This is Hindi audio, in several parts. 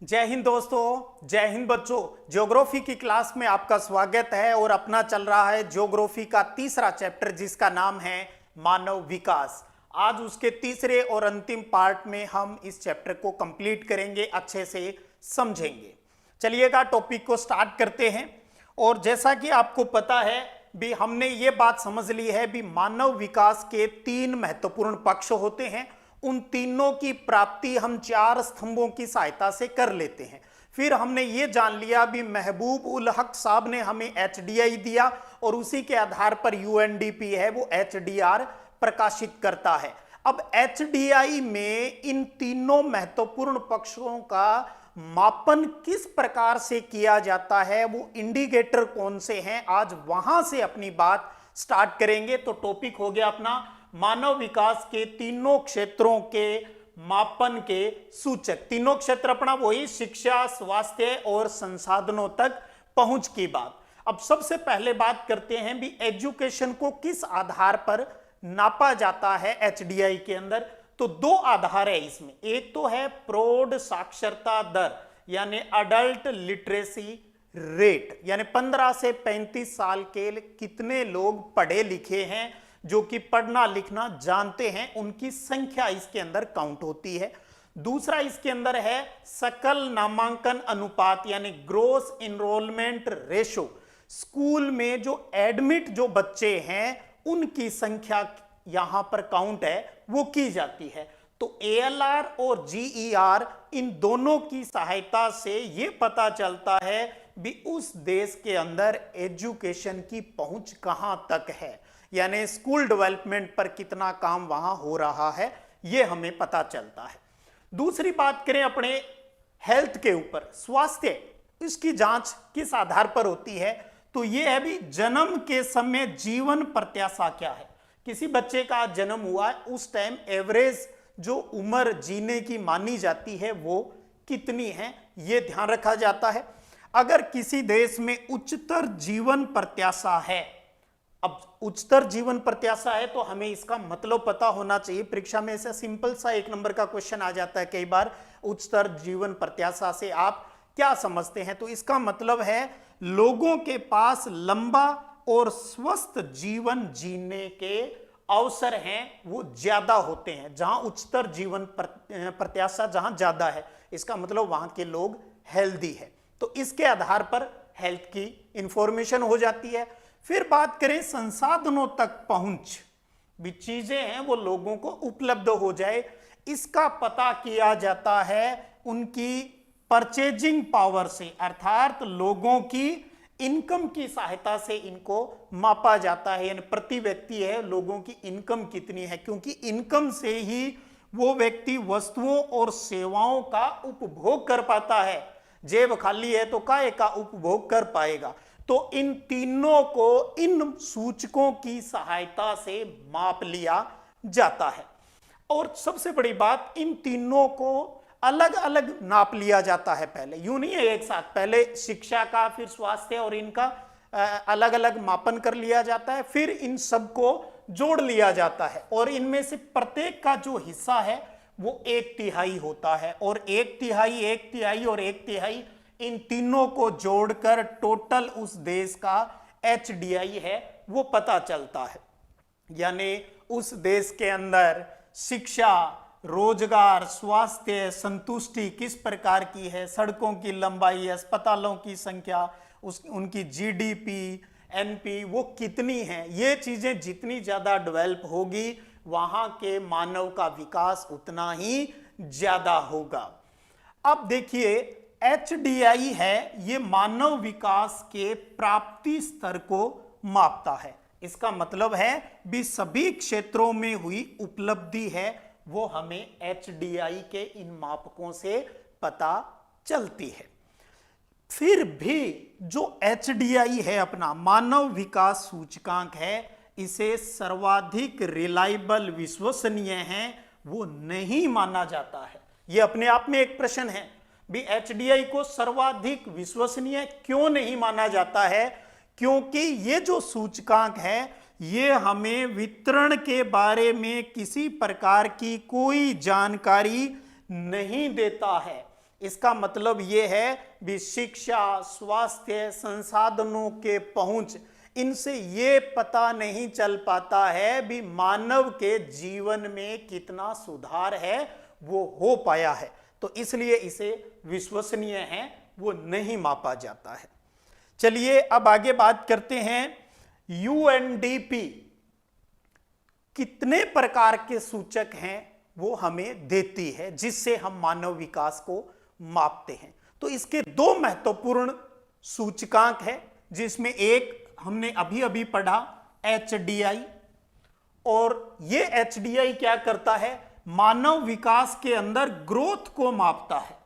जय हिंद दोस्तों, जय हिंद बच्चों। ज्योग्राफी की क्लास में आपका स्वागत है और अपना चल रहा है ज्योग्राफी का तीसरा चैप्टर जिसका नाम है मानव विकास। आज उसके तीसरे और अंतिम पार्ट में हम इस चैप्टर को कंप्लीट करेंगे, अच्छे से समझेंगे। चलिएगा टॉपिक को स्टार्ट करते हैं। और जैसा कि आपको पता है भी हमने ये बात समझ ली है भी मानव विकास के तीन महत्वपूर्ण पक्ष होते हैं। उन तीनों की प्राप्ति हम चार स्तंभों की सहायता से कर लेते हैं। फिर हमने ये जान लिया भी महबूब उल हक साहब ने हमें एचडीआई दिया और उसी के आधार पर यूएनडीपी है वो एचडीआर प्रकाशित करता है। अब एचडीआई में इन तीनों महत्वपूर्ण पक्षों का मापन किस प्रकार से किया जाता है, वो इंडिकेटर कौन से हैं, आज वहां से अपनी बात स्टार्ट करेंगे। तो टॉपिक हो गया अपना मानव विकास के तीनों क्षेत्रों के मापन के सूचक। तीनों क्षेत्र अपना वही शिक्षा, स्वास्थ्य और संसाधनों तक पहुंच की बात। अब सबसे पहले बात करते हैं भी एजुकेशन को किस आधार पर नापा जाता है एचडीआई के अंदर। तो दो आधार है इसमें। एक तो है प्रौढ़ साक्षरता दर यानी अडल्ट लिटरेसी रेट, यानी 15 से 35 साल के कितने लोग पढ़े लिखे हैं, जो कि पढ़ना लिखना जानते हैं, उनकी संख्या इसके अंदर काउंट होती है। दूसरा इसके अंदर है सकल नामांकन अनुपात यानी ग्रोस इनरोलमेंट रेशो। स्कूल में जो एडमिट जो बच्चे हैं उनकी संख्या यहां पर काउंट है वो की जाती है। तो एएलआर और जीईआर इन दोनों की सहायता से यह पता चलता है भी उस देश के अंदर एजुकेशन की पहुंच कहां तक है, यानी स्कूल डेवलपमेंट पर कितना काम वहां हो रहा है, यह हमें पता चलता है। दूसरी बात करें अपने हेल्थ के ऊपर, स्वास्थ्य, इसकी जांच किस आधार पर होती है। तो यह है भी जन्म के समय जीवन प्रत्याशा क्या है। किसी बच्चे का जन्म हुआ है, उस टाइम एवरेज जो उम्र जीने की मानी जाती है वो कितनी है, यह ध्यान रखा जाता है। अगर किसी देश में उच्चतर जीवन प्रत्याशा है, अब उच्चतर जीवन प्रत्याशा है तो हमें इसका मतलब पता होना चाहिए। परीक्षा में ऐसा सिंपल सा एक नंबर का क्वेश्चन आ जाता है कई बार, उच्चतर जीवन प्रत्याशा से आप क्या समझते हैं। तो इसका मतलब है लोगों के पास लंबा और स्वस्थ जीवन जीने के अवसर हैं वो ज्यादा होते हैं। जहां उच्चतर जीवन प्रत्याशा जहां ज्यादा है, इसका मतलब वहां के लोग हेल्दी है। तो इसके आधार पर हेल्थ की इंफॉर्मेशन हो जाती है। फिर बात करें संसाधनों तक पहुंच, भी चीजें हैं वो लोगों को उपलब्ध हो जाए, इसका पता किया जाता है उनकी परचेजिंग पावर से, अर्थात लोगों की इनकम की सहायता से इनको मापा जाता है। यानी प्रति व्यक्ति है लोगों की इनकम कितनी है, क्योंकि इनकम से ही वो व्यक्ति वस्तुओं और सेवाओं का उपभोग कर पाता है। जेब खाली है तो काहे का उपभोग कर पाएगा। तो इन तीनों को इन सूचकों की सहायता से माप लिया जाता है। और सबसे बड़ी बात, इन तीनों को अलग अलग नाप लिया जाता है। पहले यूं नहीं है एक साथ, पहले शिक्षा का, फिर स्वास्थ्य और इनका अलग अलग मापन कर लिया जाता है, फिर इन सबको जोड़ लिया जाता है। और इनमें से प्रत्येक का जो हिस्सा है वो 1/3 होता है, और 1/3, 1/3 और 1/3 इन तीनों को जोड़कर टोटल उस देश का एचडीआई है वो पता चलता है। यानी उस देश के अंदर शिक्षा, रोजगार, स्वास्थ्य, संतुष्टि किस प्रकार की है, सड़कों की लंबाई, अस्पतालों की संख्या, उनकी जीडीपी, एनपी वो कितनी है, ये चीजें जितनी ज्यादा डेवलप होगी वहां के मानव का विकास उतना ही ज्यादा होगा। अब देखिए एचडीआई है ये मानव विकास के प्राप्ति स्तर को मापता है। इसका मतलब है भी सभी क्षेत्रों में हुई उपलब्धि है वो हमें एचडीआई के इन मापकों से पता चलती है। फिर भी जो एचडीआई है अपना मानव विकास सूचकांक है, इसे सर्वाधिक रिलायबल, विश्वसनीय है वो नहीं माना जाता है। यह अपने आप में एक प्रश्न है भी एचडीआई को सर्वाधिक विश्वसनीय क्यों नहीं माना जाता है। क्योंकि ये जो सूचकांक है ये हमें वितरण के बारे में किसी प्रकार की कोई जानकारी नहीं देता है। इसका मतलब ये है भी शिक्षा, स्वास्थ्य, संसाधनों के पहुंच, इनसे ये पता नहीं चल पाता है भी मानव के जीवन में कितना सुधार है वो हो पाया है। तो इसलिए इसे विश्वसनीय है वो नहीं मापा जाता है। चलिए अब आगे बात करते हैं, यूएनडीपी कितने प्रकार के सूचक हैं वो हमें देती है जिससे हम मानव विकास को मापते हैं। तो इसके दो महत्वपूर्ण सूचकांक है, जिसमें एक हमने अभी अभी पढ़ा HDI, और ये HDI क्या करता है, मानव विकास के अंदर ग्रोथ को मापता है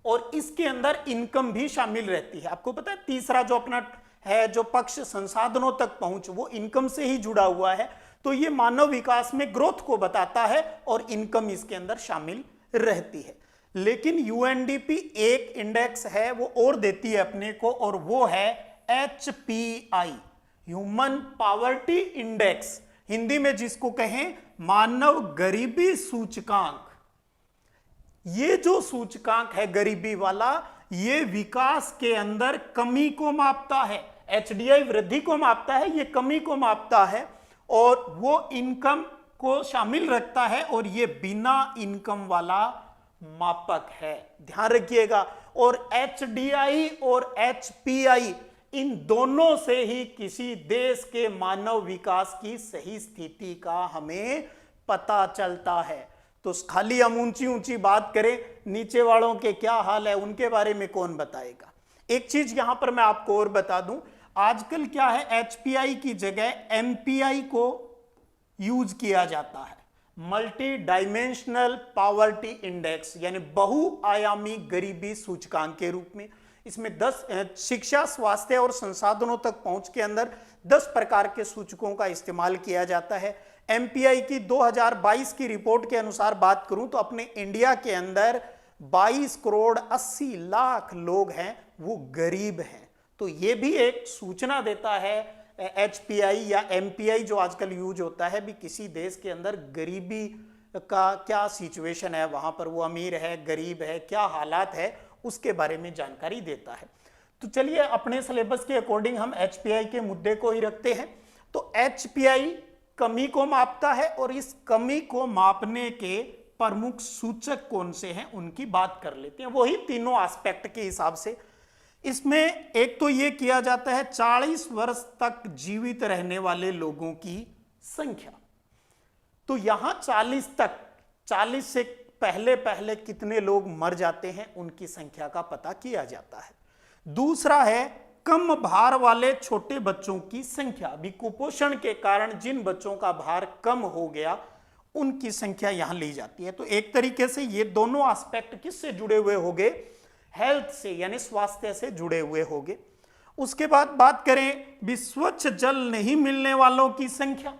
और इसके अंदर इनकम भी शामिल रहती है। आपको पता है तीसरा जो अपना है जो पक्ष संसाधनों तक पहुंच, वो इनकम से ही जुड़ा हुआ है। तो ये मानव विकास में ग्रोथ को बताता है और इनकम इसके अंदर शामिल रहती है। लेकिन यूएनडीपी एक इंडेक्स है वो और देती है अपने को, और वो है HPI, human poverty index, Hindi में जिसको कहें मानव गरीबी सूचकांक। ये जो सूचकांक है गरीबी वाला, ये विकास के अंदर कमी को मापता है। HDI वृद्धि को मापता है, ये कमी को मापता है, और वो इनकम को शामिल रखता है, और ये बिना इनकम वाला मापक है, ध्यान रखिएगा। और HDI और HPI इन दोनों से ही किसी देश के मानव विकास की सही स्थिति का हमें पता चलता है। तो खाली हम ऊंची ऊंची बात करें, नीचे वालों के क्या हाल है उनके बारे में कौन बताएगा। एक चीज यहां पर मैं आपको और बता दूं, आजकल क्या है, HPI की जगह MPI को यूज किया जाता है, मल्टी डायमेंशनल पॉवर्टी इंडेक्स, यानी बहुआयामी गरीबी सूचकांक के रूप में। इसमें 10 शिक्षा, स्वास्थ्य और संसाधनों तक पहुंच के अंदर 10 प्रकार के सूचकों का इस्तेमाल किया जाता है। MPI की 2022 की रिपोर्ट के अनुसार बात करूं तो अपने इंडिया के अंदर 22 करोड़ 80 लाख लोग हैं वो गरीब हैं। तो ये भी एक सूचना देता है HPI या MPI जो आजकल यूज होता है, भी किसी देश के अंदर गरीबी का क्या सिचुएशन है, वहां पर वो अमीर है, गरीब है, क्या हालात है, उसके बारे में जानकारी देता है। तो चलिए अपने सिलेबस के अकॉर्डिंग हम HPI के मुद्दे को ही रखते हैं। तो HPI कमी को मापता है, और इस कमी को मापने के प्रमुख सूचक कौन से हैं उनकी बात कर लेते हैं, वही तीनों एस्पेक्ट के हिसाब से। इसमें एक तो ये किया जाता है 40 वर्ष तक जीवित रहने वाले लोगों की संख्या। तो यहां 40 से पहले पहले कितने लोग मर जाते हैं उनकी संख्या का पता किया जाता है। दूसरा है कम भार वाले छोटे बच्चों की संख्या, भी कुपोषण के कारण जिन बच्चों का भार कम हो गया उनकी संख्या यहां ली जाती है। तो एक तरीके से ये दोनों एस्पेक्ट किससे जुड़े हुए होंगे, हेल्थ से, यानी स्वास्थ्य से जुड़े हुए होंगे। उसके बाद बात करें भी स्वच्छ जल नहीं मिलने वालों की संख्या,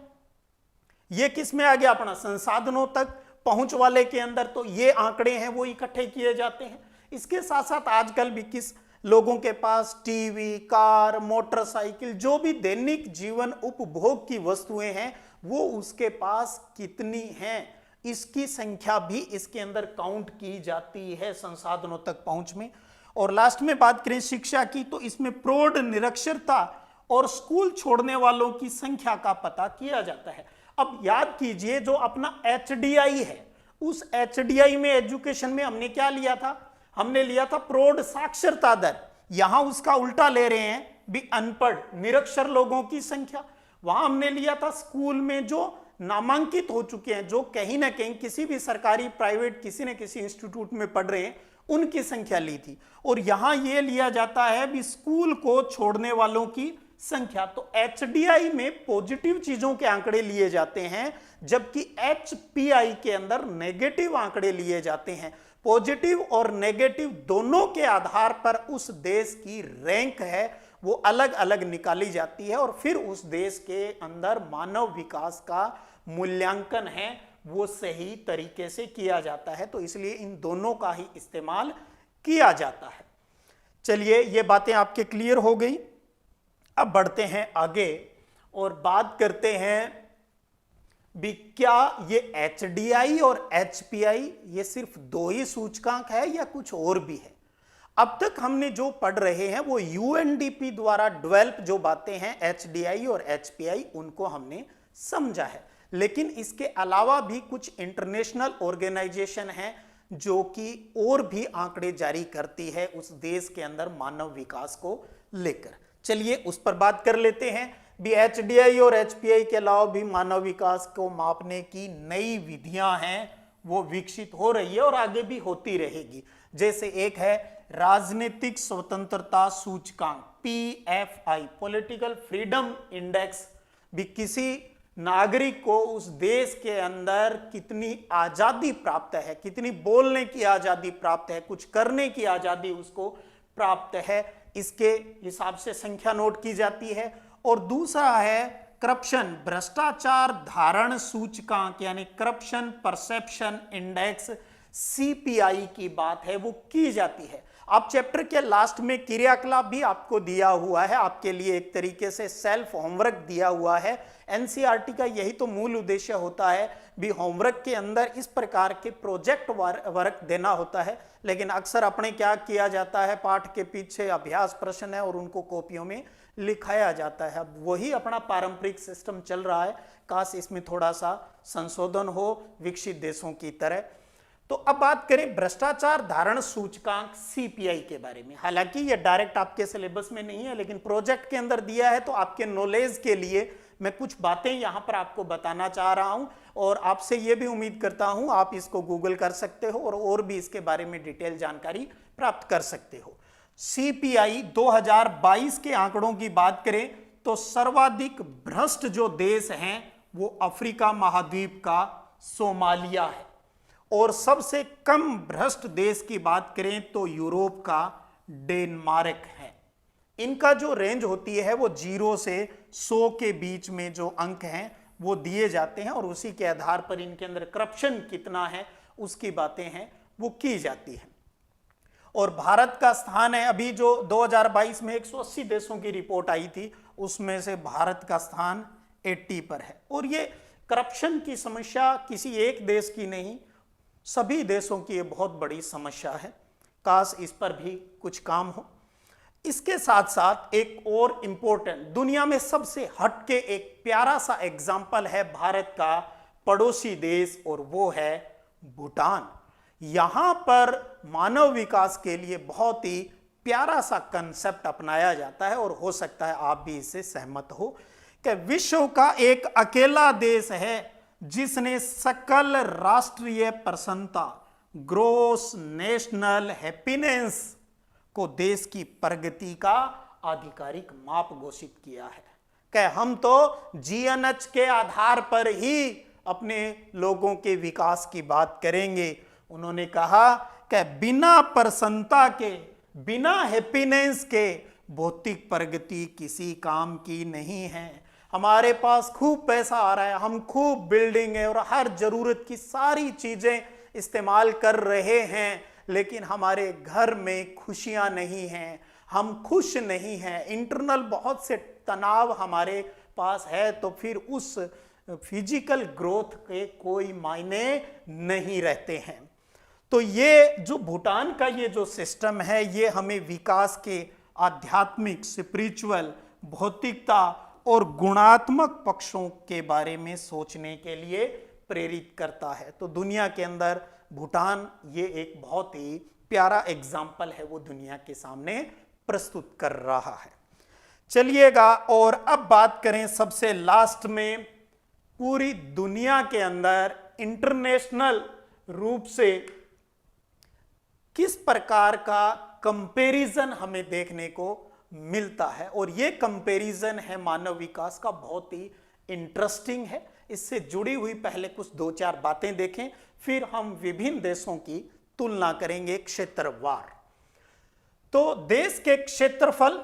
ये किस में आ गया, अपना संसाधनों तक पहुंच वाले के अंदर। तो ये आंकड़े हैं वो इकट्ठे किए जाते हैं। इसके साथ साथ आजकल भी किस लोगों के पास टीवी, कार, मोटरसाइकिल, जो भी दैनिक जीवन उपभोग की वस्तुएं हैं वो उसके पास कितनी हैं, इसकी संख्या भी इसके अंदर काउंट की जाती है संसाधनों तक पहुंच में। और लास्ट में बात करें शिक्षा की, तो इसमें प्रौढ़ निरक्षरता और स्कूल छोड़ने वालों की संख्या का पता किया जाता है। अब याद कीजिए जो अपना HDI है, उस HDI में एजुकेशन में हमने क्या लिया था, हमने लिया था प्रौढ़ साक्षरता दर। यहां उसका उल्टा ले रहे हैं भी अनपढ़ निरक्षर लोगों की संख्या। वहां हमने लिया था स्कूल में जो नामांकित हो चुके हैं, जो कहीं ना कहीं किसी भी सरकारी प्राइवेट किसी न किसी इंस्टीट्यूट में पढ़ रहे हैं, उनकी संख्या ली थी। और यहां यह लिया जाता है भी स्कूल को छोड़ने वालों की संख्या। तो HDI में पॉजिटिव चीजों के आंकड़े लिए जाते हैं, जबकि HPI के अंदर नेगेटिव आंकड़े लिए जाते हैं। पॉजिटिव और नेगेटिव दोनों के आधार पर उस देश की रैंक है वो अलग अलग निकाली जाती है, और फिर उस देश के अंदर मानव विकास का मूल्यांकन है वो सही तरीके से किया जाता है। तो इसलिए इन दोनों का ही इस्तेमाल किया जाता है। चलिए ये बातें आपके क्लियर हो गई। अब बढ़ते हैं आगे और बात करते हैं भी क्या ये HDI और HPI ये सिर्फ दो ही सूचकांक है या कुछ और भी है? अब तक हमने जो पढ़ रहे हैं वो UNDP द्वारा डेवलप जो बातें हैं HDI और HPI उनको हमने समझा है, लेकिन इसके अलावा भी कुछ इंटरनेशनल ऑर्गेनाइजेशन हैं जो कि और भी आंकड़े जारी करती है उस देश के अंदर मानव विकास को लेकर। चलिए उस पर बात कर लेते हैं। भी HDI और HPI के अलावा भी मानव विकास को मापने की नई विधियां हैं, वो विकसित हो रही है और आगे भी होती रहेगी। जैसे एक है राजनीतिक स्वतंत्रता सूचकांक PFI, पॉलिटिकल फ्रीडम इंडेक्स। भी किसी नागरिक को उस देश के अंदर कितनी आजादी प्राप्त है, कितनी बोलने की आजादी प्राप्त है, कुछ करने की आजादी उसको प्राप्त है, इसके हिसाब से संख्या नोट की जाती है। और दूसरा है करप्शन, भ्रष्टाचार धारण सूचकांक यानी करप्शन परसेप्शन इंडेक्स CPI की बात है वो की जाती है। आप चैप्टर के लास्ट में क्रियाकलाप भी आपको दिया हुआ है, आपके लिए एक तरीके से सेल्फ होमवर्क दिया हुआ है। NCERT का यही तो मूल उद्देश्य होता है भी होमवर्क के अंदर इस प्रकार के प्रोजेक्ट वर्क देना होता है, लेकिन अक्सर अपने क्या किया जाता है, पाठ के पीछे अभ्यास प्रश्न है और उनको कॉपियों में लिखाया जाता है। अब वही अपना पारंपरिक सिस्टम चल रहा है, काश इसमें थोड़ा सा संशोधन हो विकसित देशों की तरह। तो अब बात करें भ्रष्टाचार धारण सूचकांक CPI के बारे में। हालांकि ये डायरेक्ट आपके सिलेबस में नहीं है, लेकिन प्रोजेक्ट के अंदर दिया है, तो आपके नॉलेज के लिए मैं कुछ बातें यहां पर आपको बताना चाह रहा हूं और आपसे ये भी उम्मीद करता हूं आप इसको गूगल कर सकते हो और भी इसके बारे में डिटेल जानकारी प्राप्त कर सकते हो। CPI 2022 के आंकड़ों की बात करें तो सर्वाधिक भ्रष्ट जो देश हैं वो अफ्रीका महाद्वीप का सोमालिया है, और सबसे कम भ्रष्ट देश की बात करें तो यूरोप का डेनमार्क है। इनका जो रेंज होती है वो 0 से 100 के बीच में जो अंक हैं वो दिए जाते हैं और उसी के आधार पर इनके अंदर करप्शन कितना है उसकी बातें हैं वो की जाती हैं। और भारत का स्थान है, अभी जो 2022 में 180 देशों की रिपोर्ट आई थी उसमें से भारत का स्थान 80 पर है। और ये करप्शन की समस्या किसी एक देश की नहीं, सभी देशों की ये बहुत बड़ी समस्या है, काश इस पर भी कुछ काम हो। इसके साथ साथ एक और इंपॉर्टेंट, दुनिया में सबसे हटके एक प्यारा सा एग्जाम्पल है भारत का पड़ोसी देश और वो है भूटान। यहां पर मानव विकास के लिए बहुत ही प्यारा सा कंसेप्ट अपनाया जाता है और हो सकता है आप भी इससे सहमत हो कि विश्व का एक अकेला देश है जिसने सकल राष्ट्रीय प्रसन्नता, ग्रोस नेशनल हैप्पीनेस को देश की प्रगति का आधिकारिक माप घोषित किया है कि हम तो GNH के आधार पर ही अपने लोगों के विकास की बात करेंगे। उन्होंने कहा कि बिना प्रसन्नता के, बिना हैप्पीनेस के भौतिक प्रगति किसी काम की नहीं है। हमारे पास खूब पैसा आ रहा है, हम खूब बिल्डिंग है और हर जरूरत की सारी चीजें इस्तेमाल कर रहे हैं, लेकिन हमारे घर में खुशियां नहीं हैं, हम खुश नहीं हैं, इंटरनल बहुत से तनाव हमारे पास है, तो फिर उस फिजिकल ग्रोथ के कोई मायने नहीं रहते हैं। तो ये जो भूटान का ये जो सिस्टम है ये हमें विकास के आध्यात्मिक, स्पिरिचुअल, भौतिकता और गुणात्मक पक्षों के बारे में सोचने के लिए प्रेरित करता है। तो दुनिया के अंदर भूटान ये एक बहुत ही प्यारा एग्जाम्पल है, वो दुनिया के सामने प्रस्तुत कर रहा है। चलिएगा और अब बात करें सबसे लास्ट में, पूरी दुनिया के अंदर इंटरनेशनल रूप से किस प्रकार का कंपैरिजन हमें देखने को मिलता है, और ये कंपैरिजन है मानव विकास का बहुत ही इंटरेस्टिंग है। इससे जुड़ी हुई पहले कुछ 2-4 बातें देखें, फिर हम विभिन्न देशों की तुलना करेंगे क्षेत्रवार। तो देश के क्षेत्रफल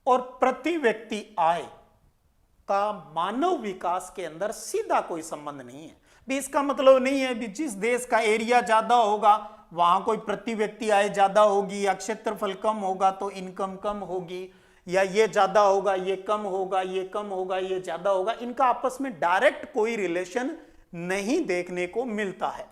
और प्रति व्यक्ति आय का मानव विकास के अंदर सीधा कोई संबंध नहीं है। भी इसका मतलब नहीं है भी जिस देश का एरिया ज्यादा होगा वहां कोई प्रति व्यक्ति आय ज्यादा होगी, या क्षेत्रफल कम होगा तो इनकम कम होगी, या ये ज्यादा होगा, ये कम होगा, ये कम होगा, ये ज्यादा होगा, इनका आपस में डायरेक्ट कोई रिलेशन नहीं देखने को मिलता है।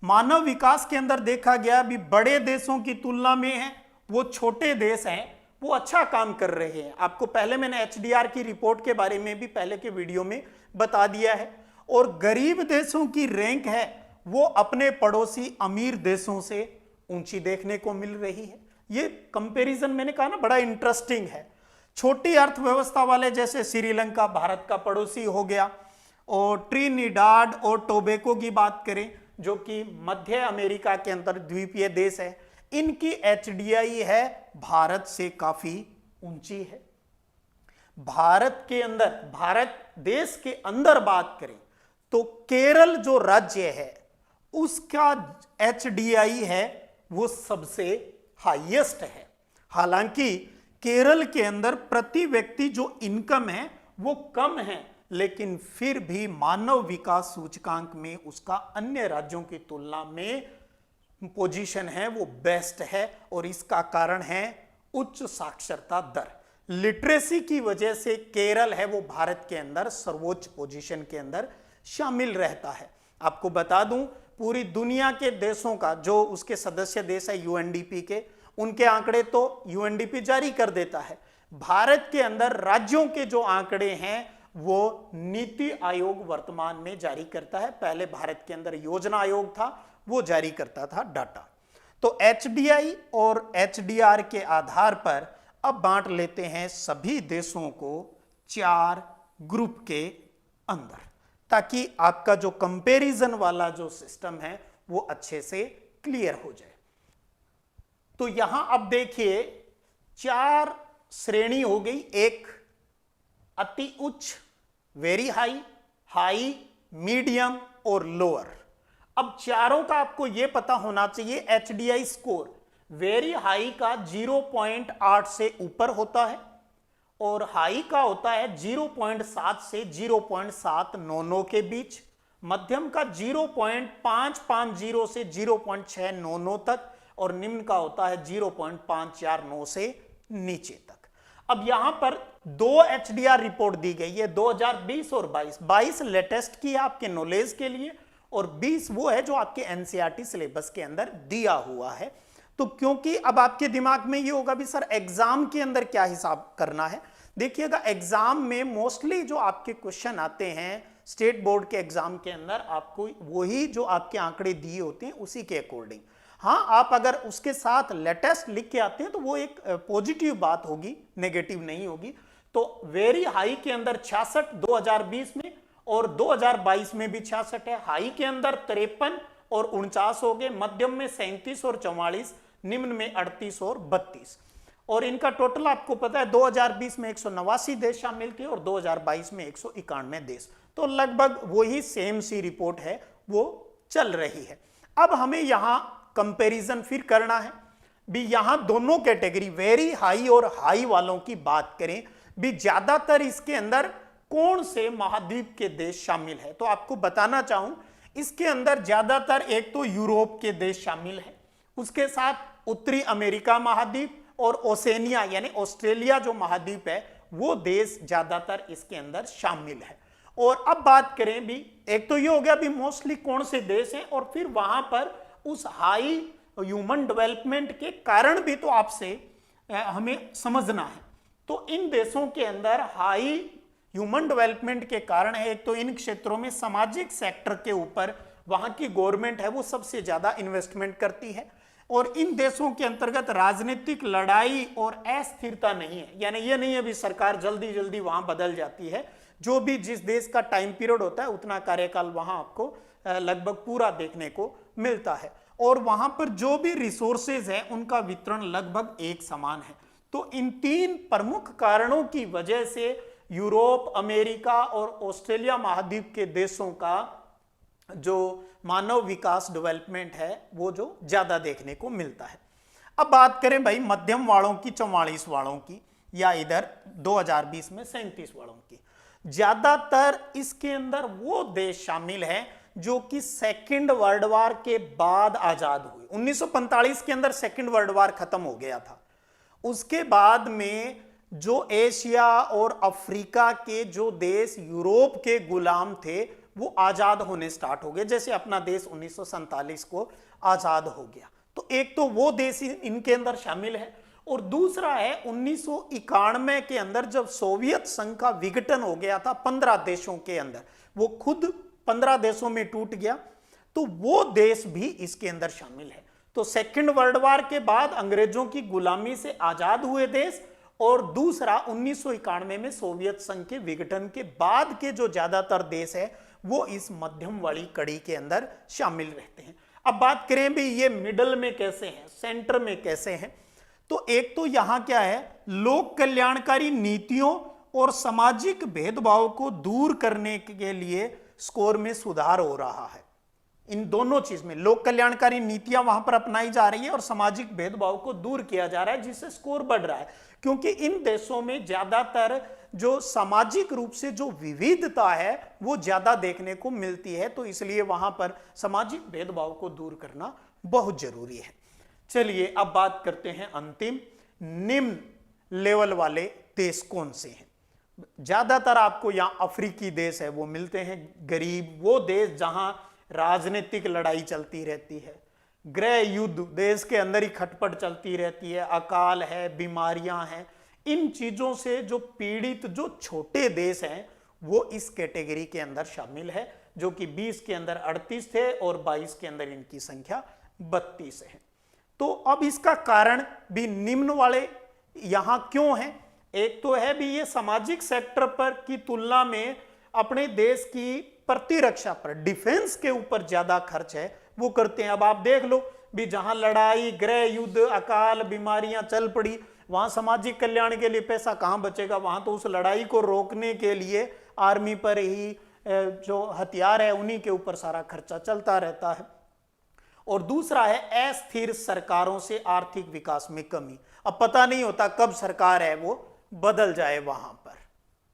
मानव विकास के अंदर देखा गया भी बड़े देशों की तुलना में है वो छोटे देश हैं वो अच्छा काम कर रहे हैं। आपको पहले मैंने एचडीआर की रिपोर्ट के बारे में भी पहले के वीडियो में बता दिया है। और गरीब देशों की रैंक है वो अपने पड़ोसी अमीर देशों से ऊंची देखने को मिल रही है। ये कंपैरिजन मैंने कहा ना बड़ा इंटरेस्टिंग है। छोटी अर्थव्यवस्था वाले जैसे श्रीलंका भारत का पड़ोसी हो गया, और ट्रिनिडाड और टोबैको की बात करें जो कि मध्य अमेरिका के अंदर द्वीपीय देश है, इनकी एचडीआई है भारत से काफी ऊंची है। भारत के अंदर, भारत देश के अंदर बात करें तो केरल जो राज्य है उसका एचडीआई है वो सबसे हाईएस्ट है। हालांकि केरल के अंदर प्रति व्यक्ति जो इनकम है वो कम है, लेकिन फिर भी मानव विकास सूचकांक में उसका अन्य राज्यों की तुलना में पोजीशन है वो बेस्ट है। और इसका कारण है उच्च साक्षरता दर। लिटरेसी की वजह से केरल है वो भारत के अंदर सर्वोच्च पोजीशन के अंदर शामिल रहता है। आपको बता दूं पूरी दुनिया के देशों का जो उसके सदस्य देश है यूएनडीपी के, उनके आंकड़े तो यूएनडीपी जारी कर देता है। भारत के अंदर राज्यों के जो आंकड़े हैं वो नीति आयोग वर्तमान में जारी करता है। पहले भारत के अंदर योजना आयोग था वो जारी करता था डाटा। तो एचडीआई और एचडीआर के आधार पर अब बांट लेते हैं सभी देशों को 4 ग्रुप के अंदर, ताकि आपका जो कंपैरिजन वाला जो सिस्टम है वो अच्छे से क्लियर हो जाए। तो यहां अब देखिए 4 श्रेणी हो गई, एक अति उच्च वेरी हाई, हाई, मीडियम और लोअर। अब चारों का आपको यह पता होना चाहिए एचडीआई स्कोर वेरी हाई का 0.8 से ऊपर होता है और हाई का होता है 0.7 से 0.799 के बीच, मध्यम का 0.550 से 0.699 तक और निम्न का होता है 0.549 से नीचे तक। अब यहां पर 2 एचडीआर रिपोर्ट दी गई है 2020 और 22 लेटेस्ट की है आपके नॉलेज के लिए, और 20 वो है जो आपके एनसीईआरटी सिलेबस के अंदर दिया हुआ है। तो क्योंकि अब आपके दिमाग में ये होगा भी सर एग्जाम के अंदर क्या हिसाब करना है। देखिएगा एग्जाम में मोस्टली जो आपके क्वेश्चन आते हैं स्टेट बोर्ड के एग्जाम के अंदर आपको वही जो आपके आंकड़े दिए होते हैं उसी के अकॉर्डिंग। हाँ, आप अगर उसके साथ लेटेस्ट लिख के आते हैं तो वो एक पॉजिटिव बात होगी, नेगेटिव नहीं होगी। तो वेरी हाई के अंदर 66 2020 में और 2022 में भी 66 है, हाई के अंदर 53 और 49 हो गए, मध्यम में 37 और 44, निम्न में 38 और 32। और इनका टोटल आपको पता है 2020 में 189 देश शामिल थे और 2022 में 191 देश। तो लगभग वही सेम सी रिपोर्ट है वो चल रही है। अब हमें यहां कंपैरिजन फिर करना है भी, यहां दोनों कैटेगरी वेरी हाई और हाई वालों की बात करें भी, ज्यादातर इसके अंदर कौन से महाद्वीप के देश शामिल है। तो आपको बताना चाहूं इसके अंदर ज्यादातर एक तो यूरोप के देश शामिल है, उसके साथ उत्तरी अमेरिका महाद्वीप और ओसेनिया यानी ऑस्ट्रेलिया जो महाद्वीप है वो देश ज्यादातर इसके अंदर शामिल है। और अब बात करें भी, एक तो ये हो गया भी मोस्टली कौन से देश हैं, और फिर वहां पर उस हाई ह्यूमन डेवलपमेंट के कारण भी तो आपसे हमें समझना है। तो इन देशों के अंदर हाई ह्यूमन डेवलपमेंट के कारण है, एक तो इन क्षेत्रों में सामाजिक सेक्टर के ऊपर वहां की गवर्नमेंट है वो सबसे ज्यादा इन्वेस्टमेंट करती है, और इन देशों के अंतर्गत राजनीतिक लड़ाई और अस्थिरता नहीं है। यानी ये नहीं है भी सरकार जल्दी जल्दी वहां बदल जाती है, जो भी जिस देश का टाइम पीरियड होता है उतना कार्यकाल वहां आपको लगभग पूरा देखने को मिलता है, और वहां पर जो भी रिसोर्सेज है उनका वितरण लगभग एक समान है। तो इन 3 प्रमुख कारणों की वजह से यूरोप, अमेरिका और ऑस्ट्रेलिया महाद्वीप के देशों का जो मानव विकास डेवलपमेंट है वो जो ज्यादा देखने को मिलता है। अब बात करें भाई मध्यम वालों की, 44 वालों की, या इधर 2020 में 37 वालों की। ज्यादातर इसके अंदर वो देश शामिल हैं जो कि सेकंड वर्ल्ड वॉर के बाद आजाद हुए। 1945 के अंदर सेकंड वर्ल्ड वॉर खत्म हो गया था, उसके बाद में जो एशिया और अफ्रीका के जो देश यूरोप के गुलाम थे वो आजाद होने स्टार्ट हो गए, जैसे अपना देश 1947 को आजाद हो गया। तो एक तो वो देश इनके अंदर शामिल है, और दूसरा है 1991 के अंदर जब सोवियत संघ का विघटन हो गया था 15 देशों के अंदर, वो खुद 15 देशों में टूट गया, तो वो देश भी इसके अंदर शामिल है। तो सेकेंड वर्ल्ड वॉर के बाद अंग्रेजों की गुलामी से आजाद हुए देश, और दूसरा 1991 में सोवियत संघ के विघटन के बाद के जो ज्यादातर देश है वो इस मध्यम वाली कड़ी के अंदर शामिल रहते हैं। अब बात करें भी ये मिडल में कैसे हैं, सेंटर में कैसे हैं, तो एक तो यहां क्या है, लोक कल्याणकारी नीतियों और सामाजिक भेदभाव को दूर करने के लिए स्कोर में सुधार हो रहा है। इन दोनों चीज में लोक कल्याणकारी नीतियां वहां पर अपनाई जा रही है और सामाजिक भेदभाव को दूर किया जा रहा है, जिससे स्कोर बढ़ रहा है, क्योंकि इन देशों में ज्यादातर जो सामाजिक रूप से जो विविधता है वो ज्यादा देखने को मिलती है, तो इसलिए वहां पर सामाजिक भेदभाव को दूर करना बहुत जरूरी है। चलिए अब बात करते हैं अंतिम, निम्न लेवल वाले देश कौन से हैं। ज्यादातर आपको यहां अफ्रीकी देश है वो मिलते हैं, गरीब, वो देश जहां राजनीतिक लड़ाई चलती रहती है, गृह युद्ध देश के अंदर ही खटपट चलती रहती है, अकाल है, बीमारियां हैं, इन चीजों से जो पीड़ित जो छोटे देश हैं वो इस कैटेगरी के अंदर शामिल है, जो कि 20 के अंदर 38 थे और 22 के अंदर इनकी संख्या 32 है। तो अब इसका कारण भी निम्न वाले यहां क्यों है, एक तो है भी ये सामाजिक सेक्टर पर की तुलना में अपने देश की प्रतिरक्षा पर, डिफेंस के ऊपर ज्यादा खर्च है वो करते हैं। अब आप देख लो भी जहां लड़ाई, गृह युद्ध, अकाल, बीमारियां चल पड़ी, वहां सामाजिक कल्याण के लिए पैसा कहां बचेगा, वहां तो उस लड़ाई को रोकने के लिए आर्मी पर ही जो हथियार है उन्हीं के ऊपर सारा खर्चा चलता रहता है। और दूसरा है अस्थिर सरकारों से आर्थिक विकास में कमी। अब पता नहीं होता कब सरकार है वो बदल जाए, वहां पर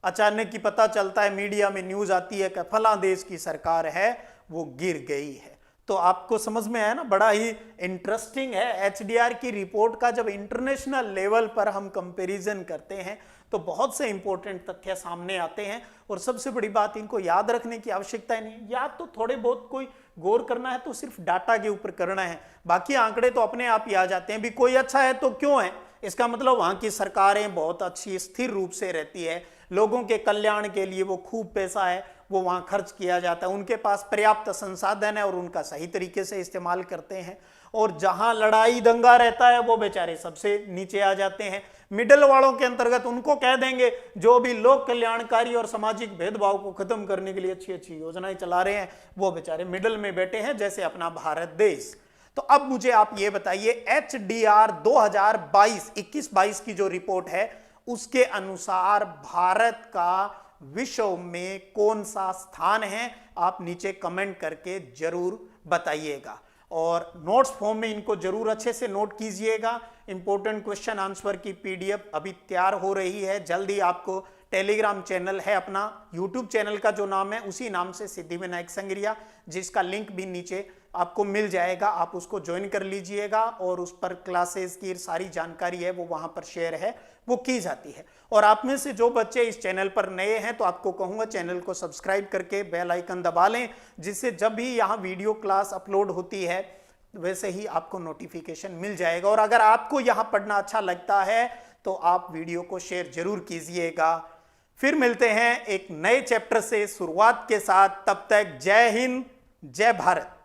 अचानक ही पता चलता है, मीडिया में न्यूज आती है कि फला देश की सरकार है वो गिर गई है। तो आपको समझ में आया ना, बड़ा ही इंटरेस्टिंग है। एचडीआर की रिपोर्ट का जब इंटरनेशनल लेवल पर हम कंपैरिजन करते हैं तो बहुत से इंपॉर्टेंट तथ्य सामने आते हैं, और सबसे बड़ी बात इनको याद रखने की आवश्यकता ही नहीं, याद तो थोड़े बहुत कोई गौर करना है तो सिर्फ डाटा के ऊपर करना है, बाकी आंकड़े तो अपने आप ही आ जाते हैं। भी कोई अच्छा है तो क्यों है, इसका मतलब वहां की सरकारें बहुत अच्छी स्थिर रूप से रहती है, लोगों के कल्याण के लिए वो खूब पैसा है वो वहां खर्च किया जाता है, उनके पास पर्याप्त संसाधन है और उनका सही तरीके से इस्तेमाल करते हैं, और जहां लड़ाई दंगा रहता है वो बेचारे सबसे नीचे आ जाते हैं। मिडिल वालों के अंतर्गत उनको कह देंगे जो भी लोक कल्याणकारी और सामाजिक भेदभाव को खत्म करने के लिए अच्छी अच्छी योजनाएं चला रहे हैं वो बेचारे मिडिल में बैठे हैं, जैसे अपना भारत देश। तो अब मुझे आप ये बताइए, एचडीआर 2022 21-22 की जो रिपोर्ट है उसके अनुसार भारत का विश्व में कौन सा स्थान है, आप नीचे कमेंट करके जरूर बताइएगा, और नोट्स फॉर्म में इनको जरूर अच्छे से नोट कीजिएगा। इंपॉर्टेंट क्वेश्चन आंसर की पीडीएफ अभी तैयार हो रही है, जल्दी आपको टेलीग्राम चैनल है अपना, यूट्यूब चैनल का जो नाम है उसी नाम से सिद्धिविनायक संग्रिया, जिसका लिंक भी नीचे आपको मिल जाएगा, आप उसको ज्वाइन कर लीजिएगा, और उस पर क्लासेस की सारी जानकारी है वो वहां पर शेयर है, वो की जाती है। और आप में से जो बच्चे इस चैनल पर नए हैं तो आपको कहूंगा चैनल को सब्सक्राइब करके बेल आइकन दबा लें, जिससे जब भी यहाँ वीडियो क्लास अपलोड होती है वैसे ही आपको नोटिफिकेशन मिल जाएगा। और अगर आपको यहाँ पढ़ना अच्छा लगता है तो आप वीडियो को शेयर जरूर कीजिएगा। फिर मिलते हैं एक नए चैप्टर से शुरुआत के साथ, तब तक जय हिंद, जय भारत।